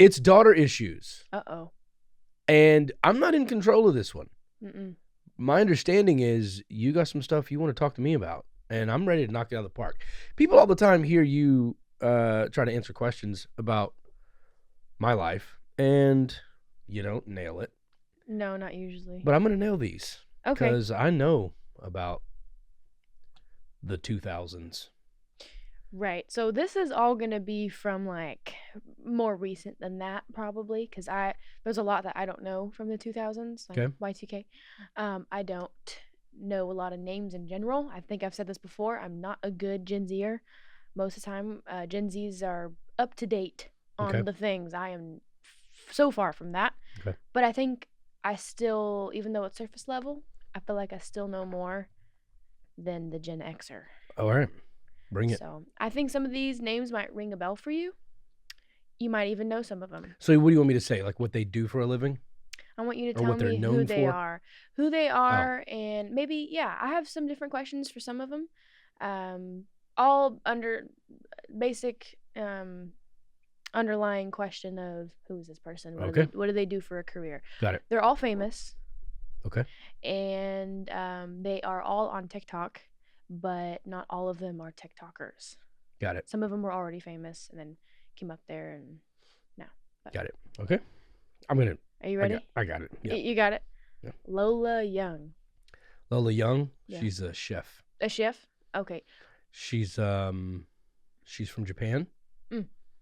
It's daughter issues. Uh-oh. And I'm not in control of this one. Mm-mm. My understanding is you got some stuff you want to talk to me about, and I'm ready to knock it out of the park. People all the time hear you try to answer questions about my life, and you don't nail it. No, not usually. But I'm going to nail these. Okay. Because I know about the 2000s. Right. So this is all going to be from like more recent than that probably cuz there's a lot that I don't know from the 2000s like Okay. Y2K. I don't know a lot of names in general. I think I've said this before. I'm not a good Gen Zer. Most of the time Gen Zs are up to date on the things. I am so far from that. Okay. But I think I still, even though it's surface level, I feel like I still know more than the Gen Xer. All right. Bring it. So I think some of these names might ring a bell for you. You might even know some of them. So what do you want me to say? Like what they do for a living? I want you to Or tell what they're me known who they for? are. Who they are, and maybe, yeah, I have some different questions for some of them. All under basic underlying question of who is this person? What do they do for a career? Got it. They're all famous. Okay. And they are all on TikTok, but not all of them are TikTokers. Got it. Some of them were already famous and then came up there and now. Got it. Okay. I'm going to. Are you ready? I got it. Yeah. You got it? Yeah. Lola Young. Lola Young. Yeah. She's a chef. A chef? Okay. She's from Japan.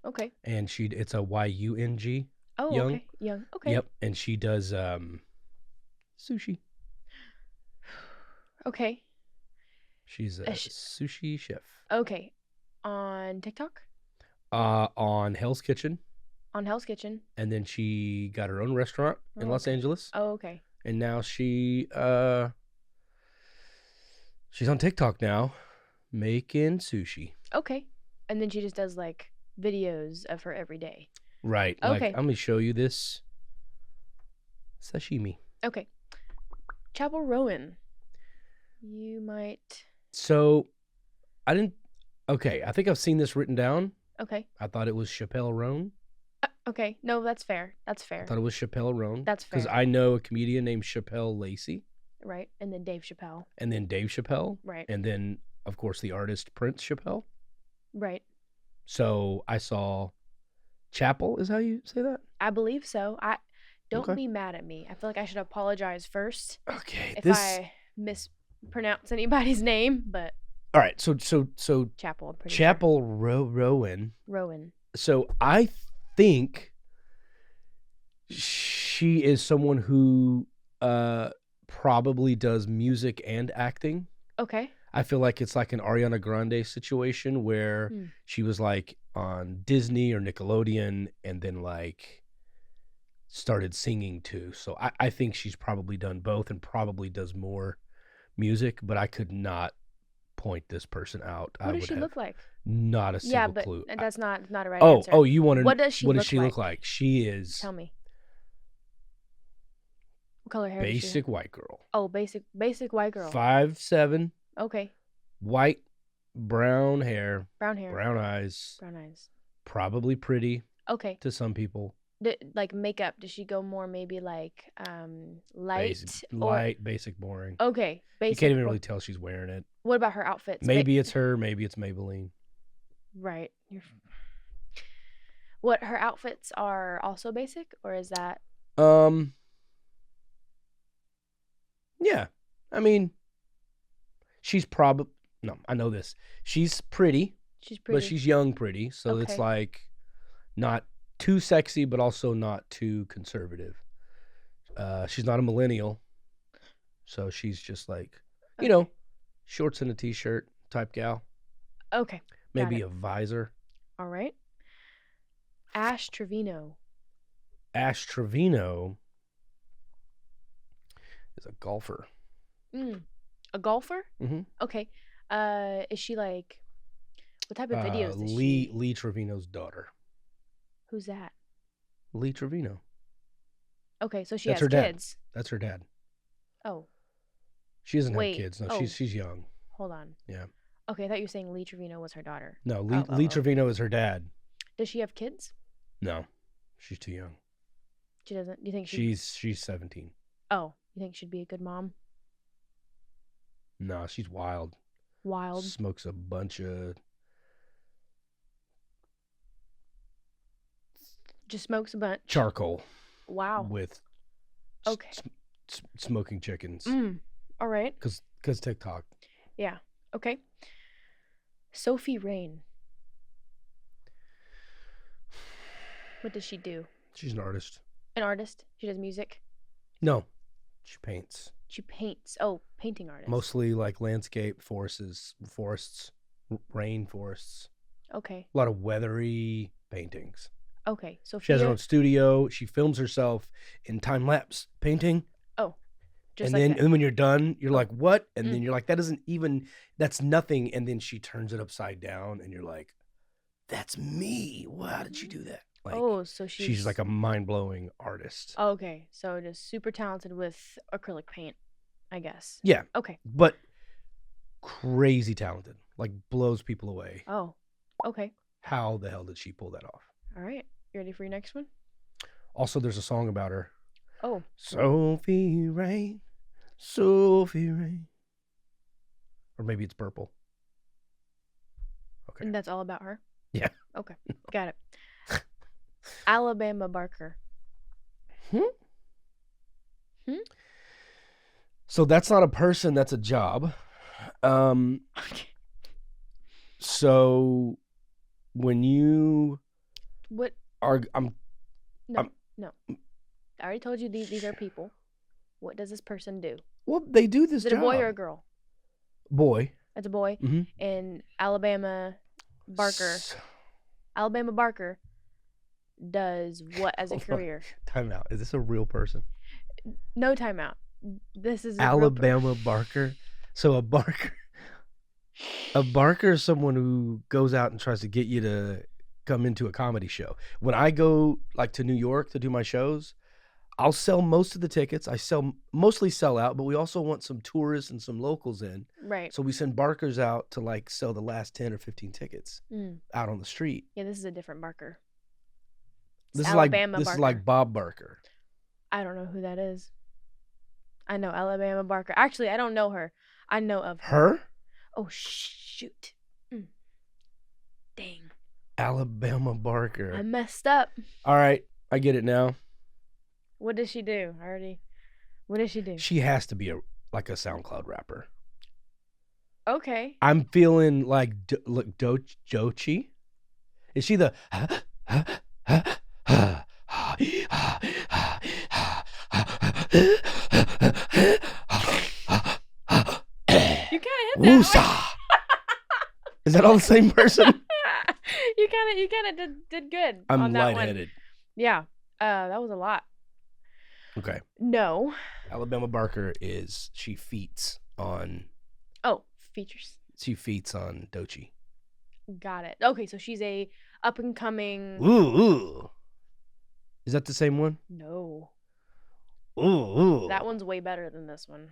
Okay. And it's a Y-U-N-G. Oh, Young. okay. Young. Okay. Yep. And she does sushi. Okay. She's a sushi chef. Okay. On TikTok? On Hell's Kitchen. On Hell's Kitchen. And then she got her own restaurant in Los Angeles. Oh, okay. And now she's on TikTok now making sushi. Okay. And then she just does like videos of her every day. Right. Okay. Like, I'm going to show you this sashimi. Okay. Chappell Roan. You might. So, I think I've seen this written down. Okay. I thought it was Chappell Roan. Okay. No, that's fair. That's fair. I thought it was Chappell Roan. That's fair. Because I know a comedian named Chappell Lacey. Right. And then Dave Chappelle. And then Dave Chappelle. Right. And then, of course, the artist Prince Chappell. Right. So, I saw Chappell, is how you say that? I believe so. Don't be mad at me. I feel like I should apologize first. Okay. If I mispronounce anybody's name, but. All right. So Chappell. Chappell Roan. Rowan. So I think she is someone who probably does music and acting. Okay. I feel like it's like an Ariana Grande situation where she was like on Disney or Nickelodeon and then like started singing too. So I think she's probably done both and probably does more music, but I could not point this person out. What does she look like? Not a single clue. Yeah, but that's not a right answer. Oh, you want to know what does she look like? She is. Tell me. What color hair? Basic white girl. Oh, basic white girl. 5'7". Okay. White, brown hair. Brown hair. Brown eyes. Brown eyes. Probably pretty. Okay. To some people. Like makeup, does she go more maybe like light? Light, basic, boring. Okay. Basic. You can't even really tell she's wearing it. What about her outfits? Maybe it's her, maybe it's Maybelline. Right. What, her outfits are also basic, or is that? Yeah. I mean, she's probably, no, I know this. She's pretty. She's pretty. But she's young pretty, so it's like not too sexy, but also not too conservative. She's not a millennial, so she's just like, shorts and a t-shirt type gal. Okay. Maybe a visor. All right. Ash Trevino. Ash Trevino is a golfer. A golfer? Mm-hmm. Okay. Is she like, what type of videos does she? Lee Trevino's daughter. Who's that? Lee Trevino. Okay, so she That's has her kids. Dad. That's her dad. Oh. She doesn't have kids. No, she's young. Hold on. Yeah. Okay, I thought you were saying Lee Trevino was her daughter. No, Lee Trevino is her dad. Does she have kids? No. She's too young. She doesn't. Do you think she's 17? Oh, you think she'd be a good mom? No, she's wild. Wild. Smokes a bunch of. Just smokes a bunch. Charcoal. Wow. With. Okay. Smoking chickens. All right. Because TikTok. Yeah. Okay. Sophie Rain. What does she do? She's an artist. An artist? She does music? No. She paints. She paints. Oh, painting artist. Mostly like landscape, forests, rainforests. Okay. A lot of weathery paintings. Okay. So she has her own studio. She films herself in time lapse painting. Oh. And then when you're done, you're like, what? And then you're like, that's nothing. And then she turns it upside down and you're like, that's me. How did she do that? Like, so she's like a mind-blowing artist. Okay. So just super talented with acrylic paint, I guess. Yeah. Okay. But crazy talented. Like blows people away. Oh. Okay. How the hell did she pull that off? All right. You ready for your next one? Also, there's a song about her. Oh. Sophie Rain. Sophie Rain. Or maybe it's Purple. Okay. And that's all about her? Yeah. Okay. Got it. Alabama Barker. So that's not a person, that's a job. Okay. So when you what are No. I already told you these are people. What does this person do? Well, they do this job. Is it a boy or a girl? Boy. It's a boy. Mm-hmm. And Alabama Barker. Alabama Barker does what as a career? Time out. Is this a real person? No timeout. This is Alabama Barker. So a Barker is someone who goes out and tries to get you to come into a comedy show. When I go like to New York to do my shows, I'll sell most of the tickets. I mostly sell out, but we also want some tourists and some locals in. Right. So we send Barkers out to like sell the last 10 or 15 tickets out on the street. Yeah, this is a different Barker. This is like Bob Barker. I don't know who that is. I know Alabama Barker. Actually, I don't know her. I know of her. Oh, shoot. Dang. Alabama Barker. I messed up. All right. I get it now. What does she do? What does she do? She has to be like a SoundCloud rapper. Okay. I'm feeling like Dochi. Is she the... You kind of hit that. Is that all the same person? You kind of did good. I'm on that lightheaded. One. Yeah. That was a lot. Okay. No. Alabama Barker she feats on. Oh, features. She feats on Dochi. Got it. Okay, so she's a up and coming. Ooh. Is that the same one? No. Ooh. That one's way better than this one.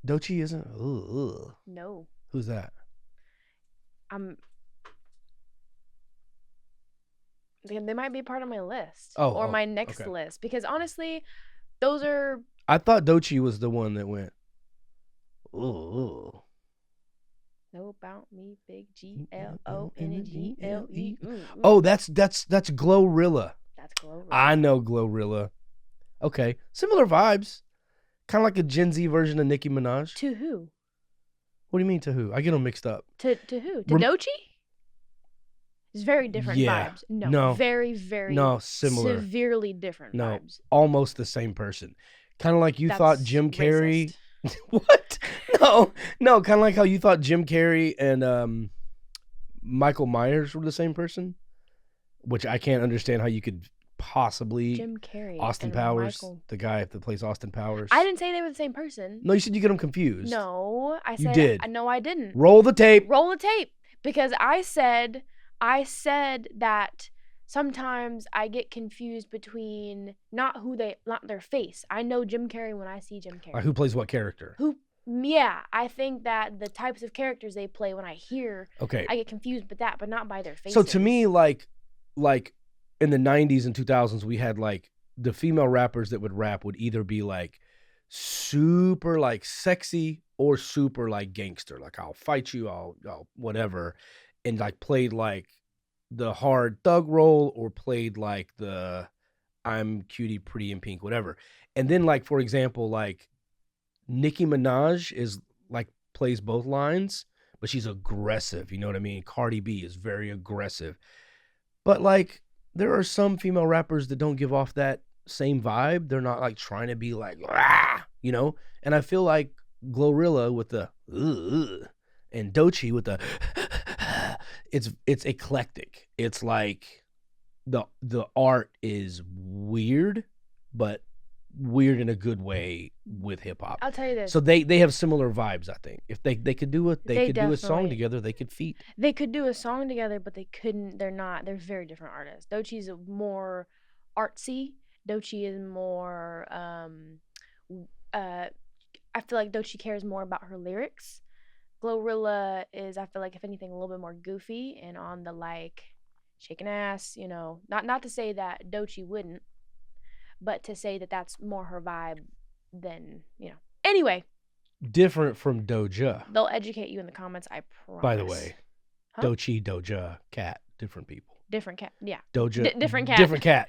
Dochi isn't. Ooh. No. Who's that? They might be part of my list or my next list because honestly, those are. I thought Dochi was the one that went. Ooh. Know about me, big GLONGLE. Oh, that's Glorilla. That's Glorilla. I know Glorilla. Okay, similar vibes, kind of like a Gen Z version of Nicki Minaj. To who? What do you mean to who? I get them mixed up. To who? To Dochi? It's very different vibes. No, very, very similar. Severely different vibes. Almost the same person. Kind of like you thought Jim Carrey. Racist. What? No. Kind of like how you thought Jim Carrey and Michael Myers were the same person, which I can't understand how you could possibly. Jim Carrey. Austin Powers, the guy that plays Austin Powers. I didn't say they were the same person. No, you said you get them confused. No, I said you did. No, I didn't. Roll the tape. Because I said that sometimes I get confused between not their face. I know Jim Carrey when I see Jim Carrey. Who plays what character? I think that the types of characters they play when I hear, I get confused with that, but not by their faces. So to me, like like in the 90s and 2000s, we had like the female rappers that would rap would either be like super like sexy or super like gangster. Like I'll fight you, I'll whatever. And like played like the hard thug role or played like the I'm cutie, pretty, and pink, whatever. And then like, for example, like Nicki Minaj is like plays both lines, but she's aggressive. You know what I mean? Cardi B is very aggressive. But like there are some female rappers that don't give off that same vibe. They're not like trying to be like, ah, you know? And I feel like Glorilla with the and Doechii with the it's eclectic. It's like the art is weird, but weird in a good way with hip hop. I'll tell you this. So they have similar vibes, I think. If they could do it, they could do a song definitely- together, they could feat. They could do a song together, but they couldn't. They're not. They're very different artists. Doechii's more artsy. Doechii is more. I feel like Doechii cares more about her lyrics. Glorilla is, I feel like, if anything, a little bit more goofy and on the like shaking ass. You know, not to say that Doechii wouldn't, but to say that that's more her vibe than, you know. Anyway, Different from Doja, they'll educate you in the comments. I promise. by the way. Huh? Doechii, Doja Cat, different people. Different cat. Yeah. Doja, different cat. Different cat.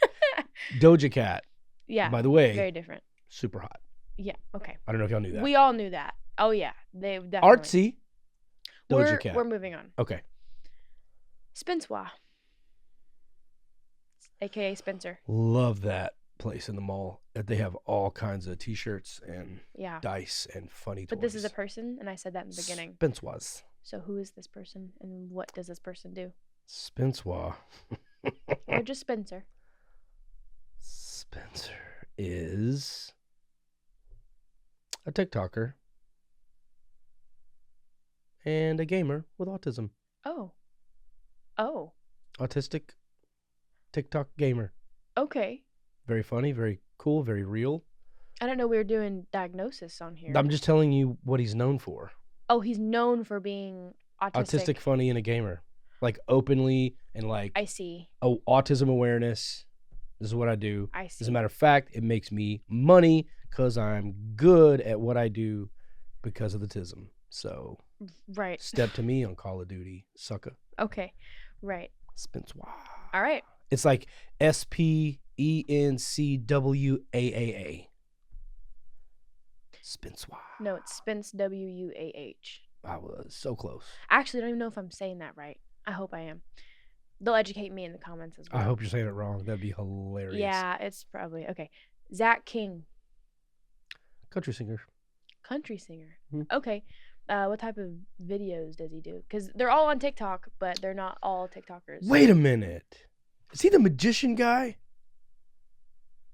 Doja Cat, Yeah. by the way, Very different. super hot. Yeah. Okay. I don't know if y'all knew that. We all knew that. Oh yeah, they definitely. Artsy, Doja Cat. We're moving on. Okay. Spensois, aka Spencer. Love that place in the mall. They have all kinds of t-shirts and Yeah. dice and funny toys. But this is a person, and I said that in the beginning. Spensois. So who is this person, and what does this person do? Spensois. Or just Spencer? Spencer is a TikToker and a gamer with autism. Oh. Oh. Autistic TikTok gamer. Okay. Very funny, very cool, very real. I don't know we were doing diagnosis on here. I'm just telling you what he's known for. Oh, he's known for being autistic. Autistic, funny, and a gamer. Like openly and like, I see. oh, autism awareness. This is what I do. I As see. a matter of fact, it makes me money because I'm good at what I do because of the tism. So Right. step to me on Call of Duty, sucker. Okay. Right. Spensois. All right. It's like SPENCWAAA. Spensois. No, it's Spence WUAH. I was so close. Actually, I don't even know if I'm saying that right. I hope I am. They'll educate me in the comments as well. I hope you're saying it wrong. That'd be hilarious. Yeah, it's probably okay. Zach King, Country singer. country singer. Mhm. Okay. What type of videos does he do? Because they're all on TikTok, but they're not all TikTokers. Wait a minute. Is he the magician guy?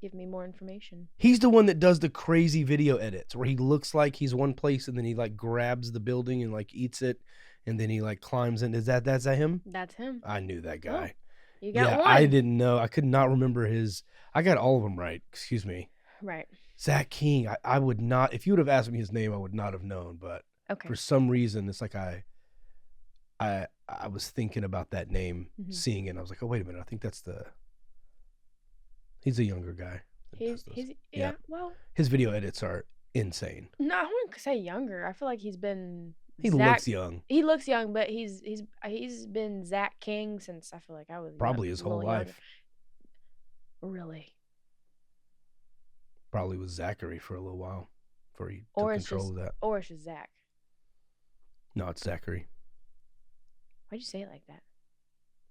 Give me more information. He's the one that does the crazy video edits where he looks like he's one place and then he like grabs the building and like eats it and then he like climbs in. That's that him? That's him. I knew that guy. You got Yeah, one. I didn't know. I could not remember his. I got all of them right. Excuse me. Right. Zach King. I would not. If you would have asked me his name, I would not have known. But Okay. for some reason, it's like I was thinking about that name, Mhm. seeing it. And I was like, oh wait a minute. I think that's the. He's a younger guy. that does those. He's Yeah. yeah. Well, His video edits are insane. no, I wouldn't say younger. I feel like he's been. He Zach, looks young. He looks young, but he's been Zach King since I feel like I was Probably his a whole little younger. life. Really. Probably was Zachary for a little while before he Or took it's control just of that. or it's just Zach. No, it's Zachary. Why'd you say it like that?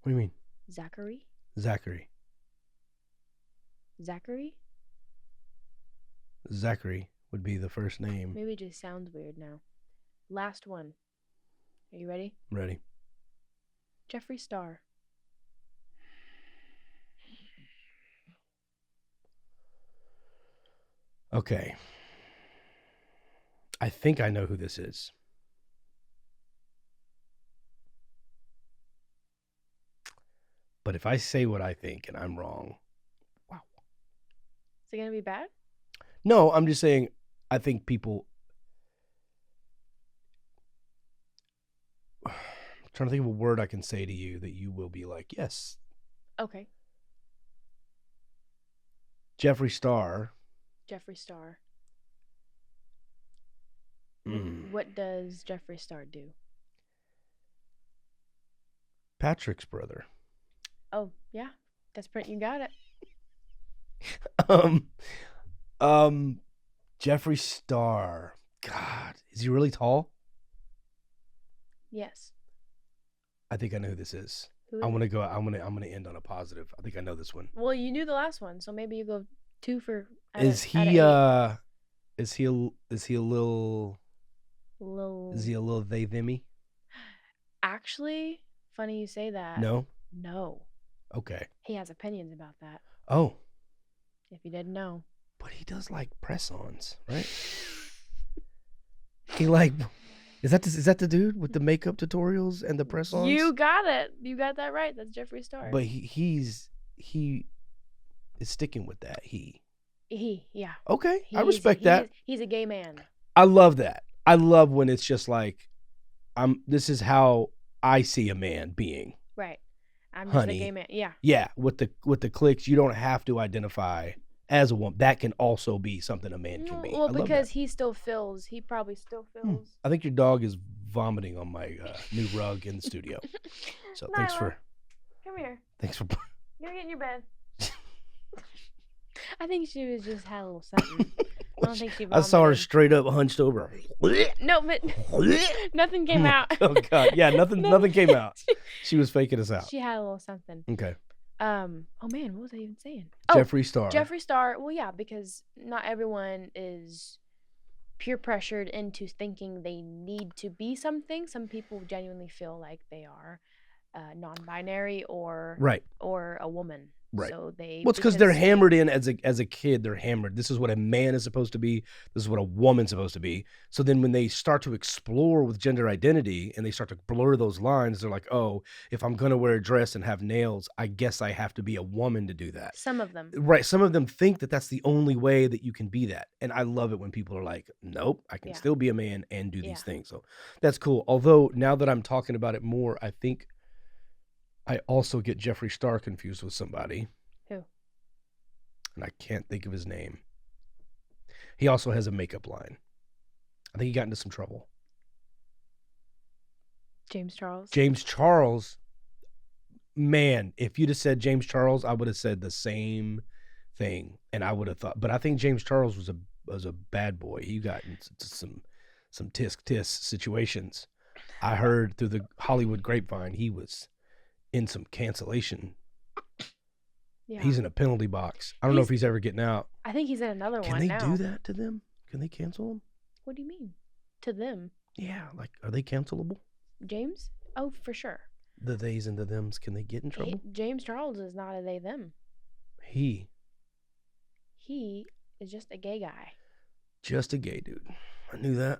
What do you mean? Zachary? Zachary. Zachary? Zachary would be the first name. Maybe it just sounds weird now. Last one. Are you ready? Ready. Jeffree Star. Okay. I think I know who this is. But if I say what I think and I'm wrong, wow. Is it gonna be bad? No, I'm just saying I think people. I'm trying to think of a word I can say to you that you will be like, yes. Okay. Jeffree Star. Jeffree Star. Mm. What does Jeffree Star do? Patrick's brother. Oh, yeah. That's pretty. You got it. Jeffree Star. God, is he really tall? Yes. I think I know who this is. Who is I'm gonna go. I'm gonna end on a positive. I think I know this one. Well, you knew the last one, so maybe you go 2 for. Is he? Is he a little? Is he a little they themmy? Actually, funny you say that. No. No. Okay. He has opinions about that. Oh. If you didn't know. But he does like press-ons, right? He like. Is that the dude with the makeup tutorials and the press-ons? You got it. You got that right. That's Jeffree Star. But he is sticking with that. Yeah. Okay, I respect that. He's a gay man. I love that. I love when it's just like, this is how I see a man being. Right. I'm just a gay man. Yeah. Yeah. With the clicks, you don't have to identify as a woman. That can also be something a man can be. Well, because he probably still feels. I think your dog is vomiting on my new rug in the studio. So thanks for. Come here. Thanks for. You're getting your bed. I think she was just had a little something. I don't think she vomited. I saw her straight up hunched over. No, but nothing came out. Oh God, yeah, nothing came out. She was faking us out. She had a little something. Okay. Oh man, what was I even saying? Jeffree Star. Jeffree Star. Well, yeah, because not everyone is peer pressured into thinking they need to be something. Some people genuinely feel like they are non-binary or a woman. Right. So it's because they're hammered in as a kid. They're hammered. This is what a man is supposed to be. This is what a woman's supposed to be. So then when they start to explore with gender identity and they start to blur those lines, they're like, oh, if I'm going to wear a dress and have nails, I guess I have to be a woman to do that. Some of them. Right. Some of them think that that's the only way that you can be that. And I love it when people are like, nope, I can still be a man and do these things. So that's cool. Although now that I'm talking about it more, I think I also get Jeffree Star confused with somebody. Who? And I can't think of his name. He also has a makeup line. I think he got into some trouble. James Charles. James Charles. Man, if you'd have said James Charles, I would have said the same thing. And I would have thought, but I think James Charles was a bad boy. He got into some tisk situations. I heard through the Hollywood grapevine he was in some cancellation. Yeah. He's in a penalty box. I don't know if he's ever getting out. I think he's in another one now. Can they do that to them? Can they cancel him? What do you mean? To them? Yeah, like, are they cancelable? James? Oh, for sure. The theys and the thems, can they get in trouble? James Charles is not a they them. He is just a gay guy. Just a gay dude. I knew that.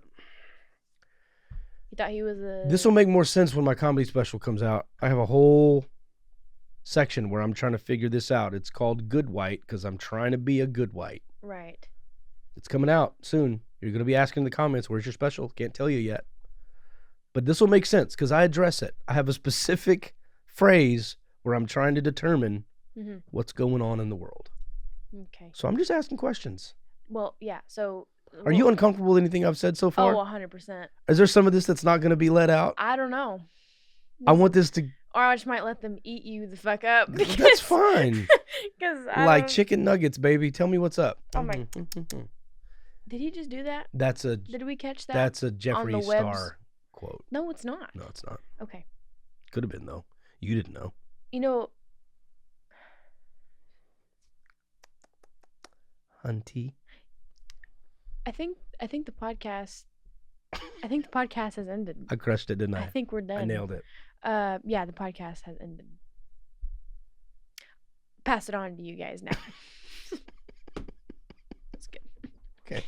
You thought he was a... This will make more sense when my comedy special comes out. I have a whole section where I'm trying to figure this out. It's called Good White because I'm trying to be a good white. Right. It's coming out soon. You're going to be asking in the comments, where's your special? Can't tell you yet. But this will make sense because I address it. I have a specific phrase where I'm trying to determine what's going on in the world. Okay. So I'm just asking questions. Well, yeah. So... Are you uncomfortable with anything I've said so far? Oh, 100%. Is there some of this that's not going to be let out? I don't know. I want this to... Or I just might let them eat you the fuck up. That's fine. Like chicken nuggets, baby. Tell me what's up. Oh, my... Did he just do that? Did we catch that? That's a Jeffree Star quote. No, it's not. No, it's not. Okay. Could have been, though. You didn't know. You know... Hunty. I think the podcast has ended. I crushed it, didn't I? I think we're done. I nailed it. Yeah, the podcast has ended. Pass it on to you guys now. That's good. Okay.